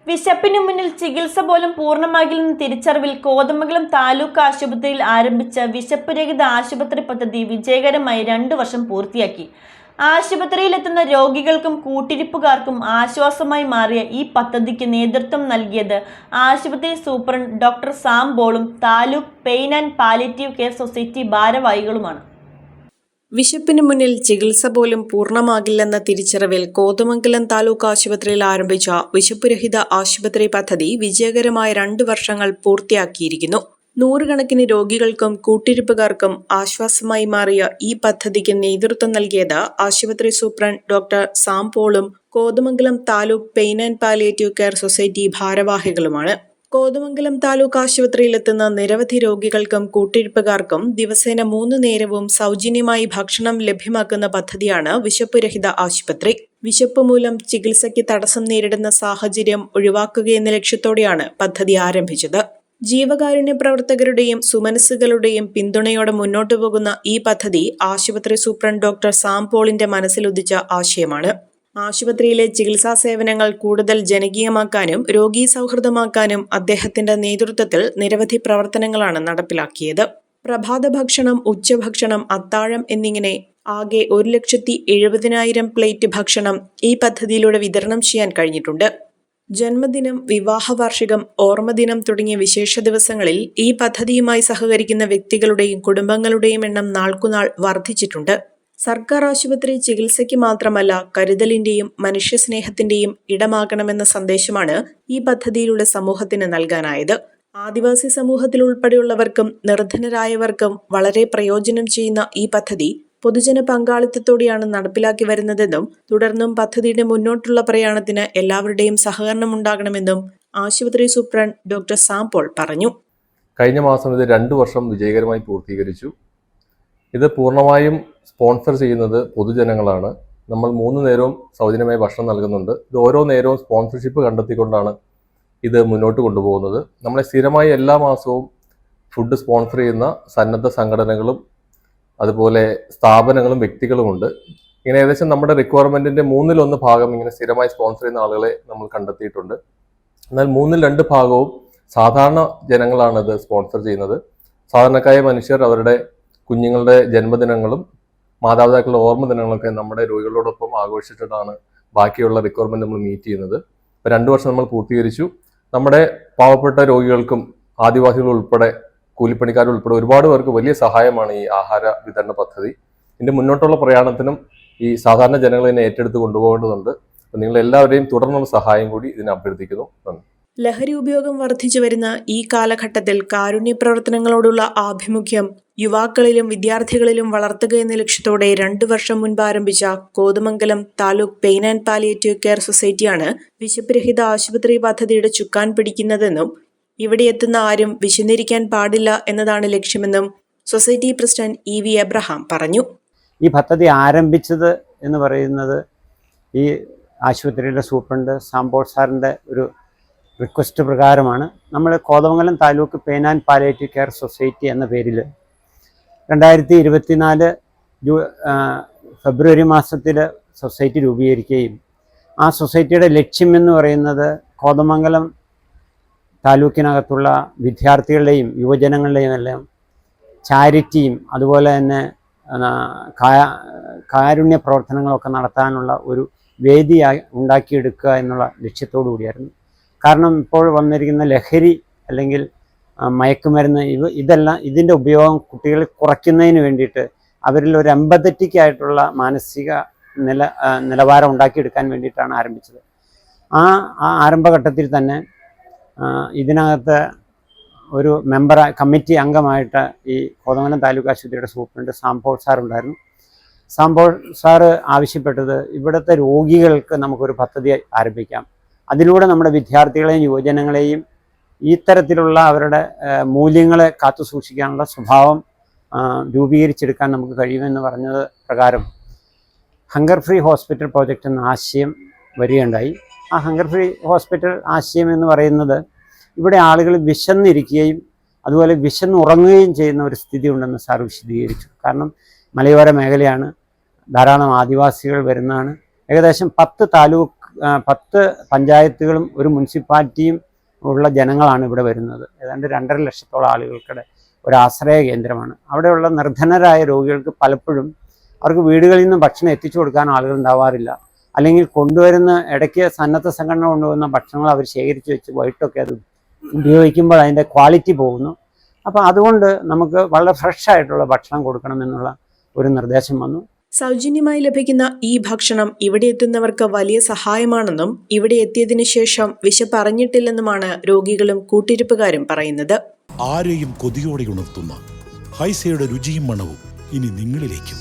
വിശപ്പിനു മുന്നിൽ ചികിത്സ പോലും പൂർണ്ണമാകില്ലെന്ന തിരിച്ചറിവിൽ കോതമംഗലം താലൂക്ക് ആശുപത്രിയിൽ ആരംഭിച്ച വിശപ്പ് രഹിത ആശുപത്രി പദ്ധതി വിജയകരമായി 2 വർഷം പൂർത്തിയാക്കി. ആശുപത്രിയിലെത്തുന്ന രോഗികൾക്കും കൂട്ടിരിപ്പുകാർക്കും ആശ്വാസമായി മാറിയ ഈ പദ്ധതിക്ക് നേതൃത്വം നൽകിയത് ആശുപത്രി സൂപ്രണ്ട് ഡോക്ടർ സാം പോളും taluk pain and palliative care society ഭാരവാഹികളുമാണ്. വിശപ്പിന് മുന്നിൽ ചികിത്സ പോലും പൂർണ്ണമാകില്ലെന്ന തിരിച്ചറിവിൽ കോതമംഗലം താലൂക്ക് ആശുപത്രിയിൽ ആരംഭിച്ച വിശപ്പുരഹിത ആശുപത്രി പദ്ധതി വിജയകരമായ 2 വർഷങ്ങൾ പൂർത്തിയാക്കിയിരിക്കുന്നു. 100 കണക്കിന് രോഗികൾക്കും കൂട്ടിരിപ്പുകാർക്കും ആശ്വാസമായി മാറിയ ഈ പദ്ധതിക്ക് നേതൃത്വം നൽകിയത് ആശുപത്രി സൂപ്രണ്ട് ഡോക്ടർ സാം പോളും Kothamangalam taluk pain and palliative care society ഭാരവാഹികളുമാണ്. കോതമംഗലം താലൂക്ക് ആശുപത്രിയിലെത്തുന്ന നിരവധി രോഗികൾക്കും കൂട്ടിരിപ്പുകാർക്കും ദിവസേന 3 നേരവും സൗജന്യമായി ഭക്ഷണം ലഭ്യമാക്കുന്ന പദ്ധതിയാണ് വിശപ്പുരഹിത ആശുപത്രി. വിശപ്പ് മൂലം ചികിത്സയ്ക്ക് തടസ്സം നേരിടുന്ന സാഹചര്യം ഒഴിവാക്കുകയെന്ന ലക്ഷ്യത്തോടെയാണ് പദ്ധതി ആരംഭിച്ചത്. ജീവകാരുണ്യ പ്രവർത്തകരുടെയും സുമനസ്സുകളുടെയും പിന്തുണയോടെ മുന്നോട്ടു പോകുന്ന ഈ പദ്ധതി ആശുപത്രി സൂപ്രണ്ട് ഡോക്ടർ സാം പോളിന്റെ മനസ്സിലുദിച്ച ആശയമാണ്. ആശുപത്രിയിലെ ചികിത്സാ സേവനങ്ങൾ കൂടുതൽ ജനകീയമാക്കാനും രോഗീ സൗഹൃദമാക്കാനും അദ്ദേഹത്തിന്റെ നേതൃത്വത്തിൽ നിരവധി പ്രവർത്തനങ്ങളാണ് നടപ്പിലാക്കിയത്. പ്രഭാത ഭക്ഷണം, ഉച്ചഭക്ഷണം, അത്താഴം എന്നിങ്ങനെ ആകെ 1,70,000 പ്ലേറ്റ് ഭക്ഷണം ഈ പദ്ധതിയിലൂടെ വിതരണം ചെയ്യാൻ കഴിഞ്ഞിട്ടുണ്ട്. ജന്മദിനം, വിവാഹ വാർഷികം, ഓർമ്മദിനം തുടങ്ങിയ വിശേഷ ദിവസങ്ങളിൽ ഈ പദ്ധതിയുമായി സഹകരിക്കുന്ന വ്യക്തികളുടെയും കുടുംബങ്ങളുടെയും എണ്ണം നാൾക്കുനാൾ വർദ്ധിച്ചിട്ടുണ്ട്. സർക്കാർ ആശുപത്രി ചികിത്സയ്ക്ക് മാത്രമല്ല, കരുതലിന്റെയും മനുഷ്യസ്നേഹത്തിന്റെയും ഇടമാകണമെന്ന സന്ദേശമാണ് ഈ പദ്ധതിയിലൂടെ സമൂഹത്തിന് നൽകാനായത്. ആദിവാസി സമൂഹത്തിൽ ഉൾപ്പെടെയുള്ളവർക്കും നിർധനരായവർക്കും വളരെ പ്രയോജനം ചെയ്യുന്ന ഈ പദ്ധതി പൊതുജന പങ്കാളിത്തത്തോടെയാണ് നടപ്പിലാക്കി വരുന്നതെന്നും തുടർന്നും പദ്ധതിയുടെ മുന്നോട്ടുള്ള പ്രയാണത്തിന് എല്ലാവരുടെയും സഹകരണം ഉണ്ടാകണമെന്നും ആശുപത്രി സൂപ്രണ്ട് ഡോക്ടർ സാം പോൾ പറഞ്ഞു. കഴിഞ്ഞ മാസം ഇത് 2 വർഷം വിജയകരമായി പൂർത്തീകരിച്ചു. ഇത് പൂർണ്ണമായും സ്പോൺസർ ചെയ്യുന്നത് പൊതുജനങ്ങളാണ്. നമ്മൾ 3 നേരവും സൗജന്യമായി ഭക്ഷണം നൽകുന്നുണ്ട്. ഇത് ഓരോ നേരവും സ്പോൺസർഷിപ്പ് കണ്ടെത്തിക്കൊണ്ടാണ് ഇത് മുന്നോട്ട് കൊണ്ടുപോകുന്നത്. നമ്മളെ സ്ഥിരമായി എല്ലാ മാസവും ഫുഡ് സ്പോൺസർ ചെയ്യുന്ന സന്നദ്ധ സംഘടനകളും അതുപോലെ സ്ഥാപനങ്ങളും വ്യക്തികളുമുണ്ട്. ഇങ്ങനെ ഏകദേശം നമ്മുടെ റിക്വയർമെന്റിന്റെ 1/3 ഭാഗം ഇങ്ങനെ സ്ഥിരമായി സ്പോൺസർ ചെയ്യുന്ന ആളുകളെ നമ്മൾ കണ്ടെത്തിയിട്ടുണ്ട്. എന്നാൽ 1/2 ഭാഗവും സാധാരണ ജനങ്ങളാണ് ഇത് സ്പോൺസർ ചെയ്യുന്നത്. സാധാരണക്കാരായ മനുഷ്യർ അവരുടെ കുഞ്ഞുങ്ങളുടെ ജന്മദിനങ്ങളും മാതാപിതാക്കളുടെ ഓർമ്മ ദിനങ്ങളൊക്കെ നമ്മുടെ രോഗികളോടൊപ്പം ആഘോഷിച്ചിട്ടാണ് ബാക്കിയുള്ള റിക്വയർമെന്റ് നമ്മൾ മീറ്റ് ചെയ്യുന്നത്. 2 വർഷം നമ്മൾ പൂർത്തീകരിച്ചു. നമ്മുടെ പാവപ്പെട്ട രോഗികൾക്കും ആദിവാസികൾ ഉൾപ്പെടെ കൂലിപ്പണിക്കാരുൾപ്പെടെ ഒരുപാട് പേർക്ക് വലിയ സഹായമാണ് ഈ ആഹാര വിതരണ പദ്ധതി. ഇതിന്റെ മുന്നോട്ടുള്ള പ്രയാണത്തിനും ഈ സാധാരണ ജനങ്ങൾ ഇതിനെ ഏറ്റെടുത്ത് കൊണ്ടുപോകേണ്ടതുണ്ട്. നിങ്ങൾ എല്ലാവരെയും തുടർന്നുള്ള സഹായം കൂടി ഇതിനെ അഭ്യർത്ഥിക്കുന്നു. നന്ദി. ലഹരി ഉപയോഗം വർദ്ധിച്ചു വരുന്ന ഈ കാലഘട്ടത്തിൽ കാരുണ്യ പ്രവർത്തനങ്ങളോടുള്ള ആഭിമുഖ്യം യുവാക്കളിലും വിദ്യാർത്ഥികളിലും വളർത്തുക എന്ന ലക്ഷ്യത്തോടെ 2 വർഷം മുൻപ് ആരംഭിച്ച Kothamangalam taluk pain and palliative care സൊസൈറ്റിയാണ് വിശപ്പുരഹിത ആശുപത്രി പദ്ധതിയുടെ ചുക്കാൻ പിടിക്കുന്നതെന്നും ഇവിടെ എത്തുന്ന ആരും വിശന്നിരിക്കാൻ പാടില്ല എന്നതാണ് ലക്ഷ്യമെന്നും സൊസൈറ്റി പ്രസിഡന്റ് EV എബ്രഹാം പറഞ്ഞു. ഈ പദ്ധതി ആരംഭിച്ചത് എന്ന് പറയുന്നത് ഈ ആശുപത്രിയുടെ സൂപ്രണ്ട് സാംപോൾ സാറിൻ്റെ ഒരു റിക്വസ്റ്റ് പ്രകാരമാണ്. നമ്മൾ Kothamangalam taluk pain and palliative care society എന്ന പേരിൽ 2024 ഫെബ്രുവരി മാസത്തിൽ സൊസൈറ്റി രൂപീകരിക്കുകയും ആ സൊസൈറ്റിയുടെ ലക്ഷ്യമെന്ന് പറയുന്നത് കോതമംഗലം താലൂക്കിനകത്തുള്ള വിദ്യാർത്ഥികളുടെയും യുവജനങ്ങളുടെയും എല്ലാം ചാരിറ്റിയും അതുപോലെ തന്നെ കാരുണ്യ പ്രവർത്തനങ്ങളൊക്കെ നടത്താനുള്ള ഒരു വേദി ഉണ്ടാക്കിയെടുക്കുക എന്നുള്ള ലക്ഷ്യത്തോടു കൂടിയായിരുന്നു. കാരണം ഇപ്പോൾ വന്നിരിക്കുന്ന ലഹരി അല്ലെങ്കിൽ മയക്കുമരുന്ന് ഇതിൻ്റെ ഉപയോഗം കുട്ടികളിൽ കുറയ്ക്കുന്നതിന് വേണ്ടിയിട്ട് അവരിൽ ഒരു എമ്പത്തറ്റിക് ആയിട്ടുള്ള മാനസിക നിലവാരം ഉണ്ടാക്കിയെടുക്കാൻ വേണ്ടിയിട്ടാണ് ആരംഭിച്ചത്. ആ ആരംഭഘട്ടത്തിൽ തന്നെ ഇതിനകത്ത് ഒരു കമ്മിറ്റി അംഗമായിട്ട് ഈ കോതമംഗലം താലൂക്ക് ആശുപത്രിയുടെ സൂപ്രണ്ട് സാംപോൾ സാർ ഉണ്ടായിരുന്നു. സാംപോൾ സാറ് ആവശ്യപ്പെട്ടത് ഇവിടുത്തെ രോഗികൾക്ക് നമുക്കൊരു പദ്ധതി ആരംഭിക്കാം. അതിലൂടെ നമ്മുടെ വിദ്യാർത്ഥികളെയും യുവജനങ്ങളെയും ഈ തരത്തിലുള്ള അവരുടെ മൂല്യങ്ങളെ കാത്തു സൂക്ഷിക്കാനുള്ള സ്വഭാവം രൂപീകരിച്ചെടുക്കാൻ നമുക്ക് കഴിയുമെന്ന് പറഞ്ഞത് പ്രകാരം ഹങ്കർ ഫ്രീ ഹോസ്പിറ്റൽ പ്രോജക്റ്റ് എന്ന ആശയം വരികയുണ്ടായി. ആ ഹങ്കർ ഫ്രീ ഹോസ്പിറ്റൽ ആശയം എന്ന് പറയുന്നത് ഇവിടെ ആളുകൾ വിശന്നിരിക്കുകയും അതുപോലെ വിശന്നുറങ്ങുകയും ചെയ്യുന്ന ഒരു സ്ഥിതി ഉണ്ടെന്ന് സാർ വിശദീകരിച്ചു. കാരണം മലയോര മേഖലയാണ്, ധാരാളം ആദിവാസികൾ വരുന്നതാണ്. ഏകദേശം 10 താലൂക്ക് 10 പഞ്ചായത്തുകളും ഒരു മുനിസിപ്പാലിറ്റിയും ഉള്ള ജനങ്ങളാണ് ഇവിടെ വരുന്നത്. ഏതാണ്ട് 2.5 ലക്ഷത്തോളം ആളുകൾക്കിടെ ഒരു ആശ്രയ കേന്ദ്രമാണ്. അവിടെയുള്ള നിർധനരായ രോഗികൾക്ക് പലപ്പോഴും അവർക്ക് വീടുകളിൽ നിന്ന് ഭക്ഷണം എത്തിച്ചു കൊടുക്കാൻ ആളുകൾ ഉണ്ടാവാറില്ല. അല്ലെങ്കിൽ കൊണ്ടുവരുന്ന ഇടയ്ക്ക് സന്നദ്ധ സംഘടന കൊണ്ടുവന്ന ഭക്ഷണങ്ങൾ അവർ ശേഖരിച്ച് വെച്ച് വൈകിട്ടൊക്കെ അത് ഉപയോഗിക്കുമ്പോൾ അതിൻ്റെ ക്വാളിറ്റി പോകുന്നു. അപ്പോൾ അതുകൊണ്ട് നമുക്ക് വളരെ ഫ്രഷ് ആയിട്ടുള്ള ഭക്ഷണം കൊടുക്കണമെന്നുള്ള ഒരു നിർദ്ദേശം വന്നു. സൗജന്യമായി ലഭിക്കുന്ന ഈ ഭക്ഷണം ഇവിടെ എത്തുന്നവർക്ക് വലിയ സഹായമാണെന്നും ഇവിടെ എത്തിയതിനു ശേഷം വിശപ്പറിഞ്ഞിട്ടില്ലെന്നുമാണ് രോഗികളും കൂട്ടിരിപ്പുകാരും പറയുന്നത്. ആരെയും കൊതിയോടെ ഉണർത്തുന്ന ഹൈസയുടെ രുചിയും മണവും ഇനി നിങ്ങളിലേക്കും.